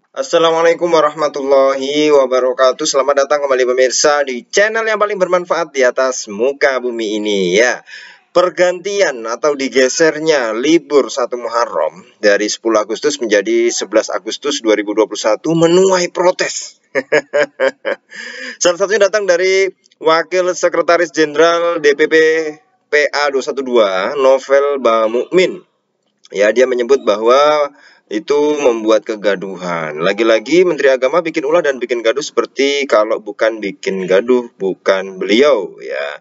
Assalamualaikum warahmatullahi wabarakatuh. Selamat datang kembali pemirsa di channel yang paling bermanfaat di atas muka bumi ini ya. Pergantian atau digesernya libur 1 Muharram dari 10 Agustus menjadi 11 Agustus 2021 menuai protes. Salah satunya datang dari Wakil Sekretaris Jenderal DPP PA 212 Novel Bamukmin. Ya, dia menyebut bahwa itu membuat kegaduhan. Lagi-lagi Menteri Agama bikin ulah dan bikin gaduh seperti kalau bukan bikin gaduh bukan beliau ya.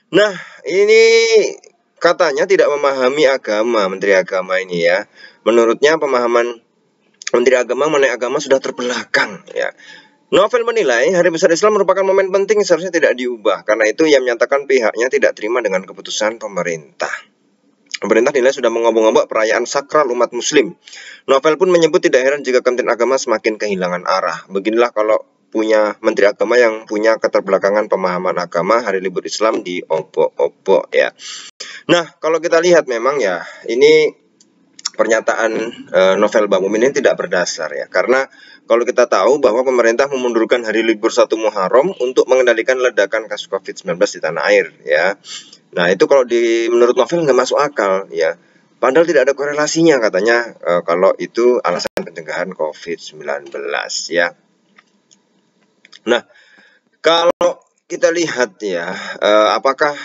Nah, ini katanya tidak memahami agama Menteri Agama ini ya. Menurutnya pemahaman Menteri Agama mengenai agama sudah terbelakang ya. Novel menilai Hari Besar Islam merupakan momen penting seharusnya tidak diubah. Karena itu ia menyatakan pihaknya tidak terima dengan keputusan pemerintah. Pemerintah dinilai sudah mengobok-ngobok perayaan sakral umat muslim. Novel pun menyebut tidak heran jika Kementerian Agama semakin kehilangan arah. Beginilah kalau punya Menteri Agama yang punya keterbelakangan pemahaman agama, hari libur Islam diobok-obok ya. Nah, kalau kita lihat memang ya, ini pernyataan Novel Bamukmin ini tidak berdasar ya. Karena kalau kita tahu bahwa pemerintah memundurkan hari libur 1 Muharram untuk mengendalikan ledakan kasus COVID-19 di tanah air ya. Nah, itu kalau menurut Novel nggak masuk akal ya. Padahal tidak ada korelasinya katanya kalau itu alasan pencegahan COVID-19 ya. Nah, kalau kita lihat ya, apakah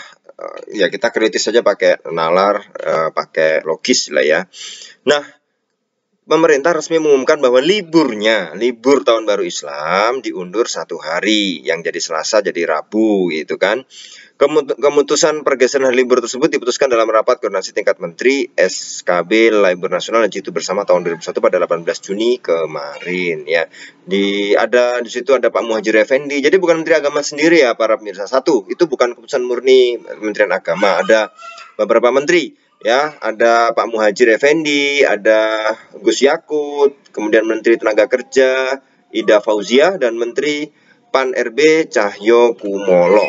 ya kita kritis saja pakai nalar, pakai logis lah ya. Nah, pemerintah resmi mengumumkan bahwa libur tahun baru Islam diundur 1 hari, yang jadi Selasa jadi Rabu gitu kan. Keputusan pergeseran hari libur tersebut diputuskan dalam rapat koordinasi tingkat menteri SKB Libur Nasional dan Jitu Bersama tahun 2001 pada 18 Juni kemarin ya. Di situ ada Pak Muhadjir Effendi. Jadi bukan Menteri Agama sendiri ya para pemirsa. Satu, itu bukan keputusan murni Kementerian Agama, ada beberapa menteri ya, ada Pak Muhadjir Effendi, ada Gus Yakut, kemudian Menteri Tenaga Kerja Ida Fauzia dan Menteri PAN RB Cahyo Kumolo.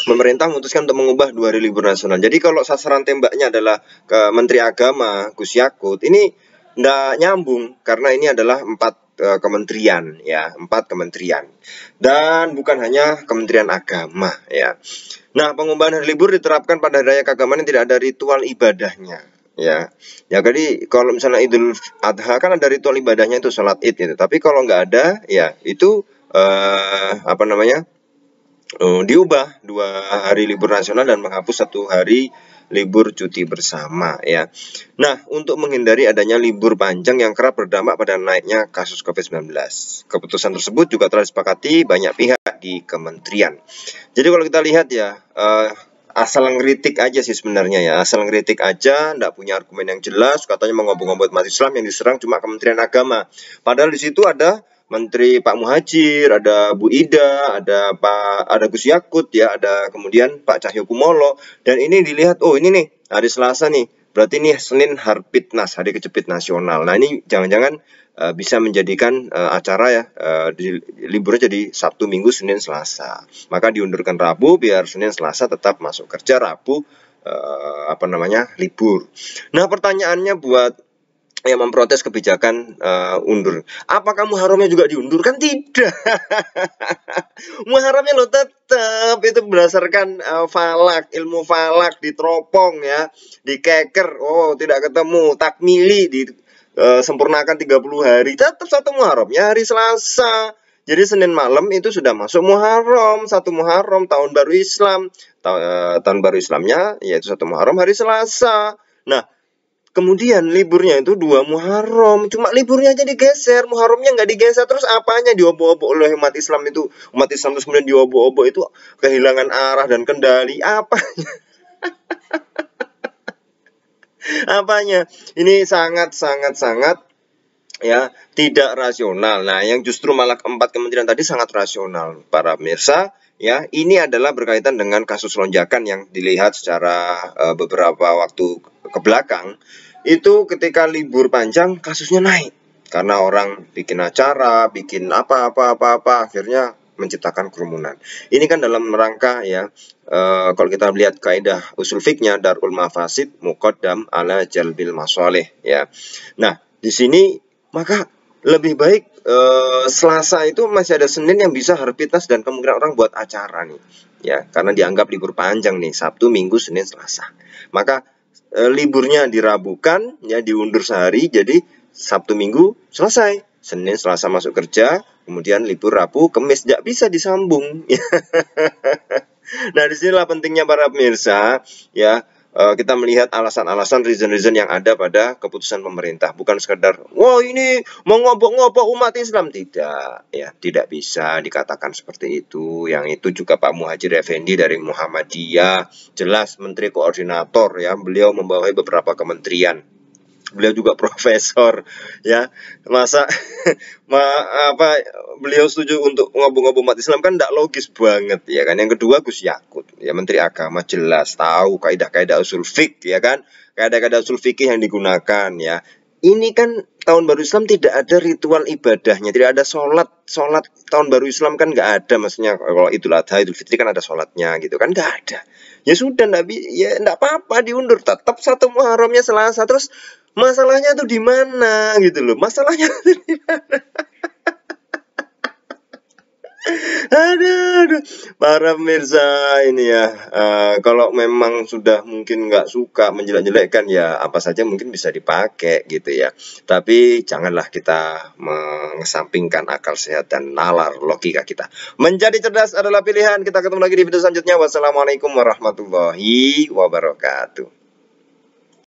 Pemerintah memutuskan untuk mengubah 2 hari libur nasional. Jadi kalau sasaran tembaknya adalah ke Menteri Agama Gus Yakut, ini tidak nyambung karena ini adalah 4 kementerian ya, 4 kementerian dan bukan hanya Kementerian Agama ya. Nah, pengubahan hari libur diterapkan pada hari raya keagamaan yang tidak ada ritual ibadahnya ya. Ya, jadi kalau misalnya Idul Adha kan ada ritual ibadahnya itu sholat Id itu. Tapi kalau nggak ada ya itu diubah 2 hari libur nasional dan menghapus 1 hari libur cuti bersama ya. Nah, untuk menghindari adanya libur panjang yang kerap berdampak pada naiknya kasus COVID-19. Keputusan tersebut juga telah disepakati banyak pihak di kementerian. Jadi kalau kita lihat ya, asal ngeritik aja sih sebenarnya ya, asal ngeritik aja, nggak punya argumen yang jelas, katanya mengobok-ngobok umat Islam, yang diserang cuma Kementerian Agama. Padahal di situ ada Menteri Pak Muhadjir, ada Bu Ida, ada Gus Yakut ya, ada kemudian Pak Cahyo Kumolo, dan ini dilihat, oh ini nih hari Selasa nih, berarti nih Senin Harpitnas, hari kejepit nasional. Nah, ini jangan-jangan bisa menjadikan acara ya liburnya jadi Sabtu, Minggu, Senin, Selasa. Maka diundurkan Rabu biar Senin, Selasa tetap masuk kerja, Rabu libur. Nah, pertanyaannya buat yang memprotes kebijakan undur, apakah Muharramnya juga diundur? Kan tidak. Muharramnya lo tetap itu berdasarkan falak, ilmu falak diteropong ya, dikeker, oh tidak ketemu, takmili disempurnakan 30 hari, tetap 1 Muharramnya hari Selasa. Jadi Senin malam itu sudah masuk Muharram, 1 Muharram tahun baru Islam. Tahun baru Islamnya yaitu 1 Muharram hari Selasa. Nah, kemudian liburnya itu 2 Muharram, cuma liburnya aja digeser, Muharramnya nggak digeser. Terus apanya diobok-obok oleh umat Islam itu? Umat Islam terus kemudian diobok-obok, itu kehilangan arah dan kendali. Apanya? Apanya? Ini sangat ya tidak rasional. Nah, yang justru malah 4 kementerian tadi sangat rasional para pemirsa ya. Ini adalah berkaitan dengan kasus lonjakan yang dilihat secara beberapa waktu ke belakang. Itu ketika libur panjang kasusnya naik karena orang bikin acara, bikin apa akhirnya menciptakan kerumunan. Ini kan dalam rangka ya, kalau kita lihat kaidah usul fiknya darul mafasid muqaddam ala jalbil masalih ya. Nah, di sini maka lebih baik Selasa itu masih ada Senin yang bisa harpitas dan kemungkinan orang buat acara nih, ya, karena dianggap libur panjang nih, Sabtu, Minggu, Senin, Selasa. Maka liburnya dirabukan, ya, diundur sehari, jadi Sabtu, Minggu selesai, Senin, Selasa masuk kerja, kemudian libur Rabu, Kamis, nggak bisa disambung. Nah, disinilah pentingnya para pemirsa, ya, kita melihat alasan-alasan reason-reason yang ada pada keputusan pemerintah, bukan sekedar wah ini mengobok-ngobok umat Islam, tidak, ya, tidak bisa dikatakan seperti itu. Yang itu juga Pak Muhadjir Effendi dari Muhammadiyah, jelas menteri koordinator, ya, beliau membawahi beberapa kementerian, beliau juga profesor, ya, masa apa beliau setuju untuk ngobong-ngobong umat Islam, kan tidak logis banget, ya kan. Yang kedua Gus Yakut, ya, menteri agama, jelas tahu kaidah-kaidah usul fikih, ya kan, kaidah-kaidah usul fikih yang digunakan, ya. Ini kan tahun baru Islam tidak ada ritual ibadahnya, tidak ada sholat tahun baru Islam, kan nggak ada, maksudnya kalau Idul Adha, Idul Fitri kan ada sholatnya gitu kan, nggak ada. Ya sudah, nggak apa-apa diundur, tetap 1 Muharramnya Selasa. Terus masalahnya tuh di mana gitu loh, masalahnya tuh di mana? Aduh, para pemirsa ini ya, kalau memang sudah mungkin nggak suka menjelek-jelekkan, ya apa saja mungkin bisa dipakai gitu ya. Tapi janganlah kita mengesampingkan akal sehat dan nalar logika kita. Menjadi cerdas adalah pilihan. Kita ketemu lagi di video selanjutnya. Wassalamualaikum warahmatullahi wabarakatuh.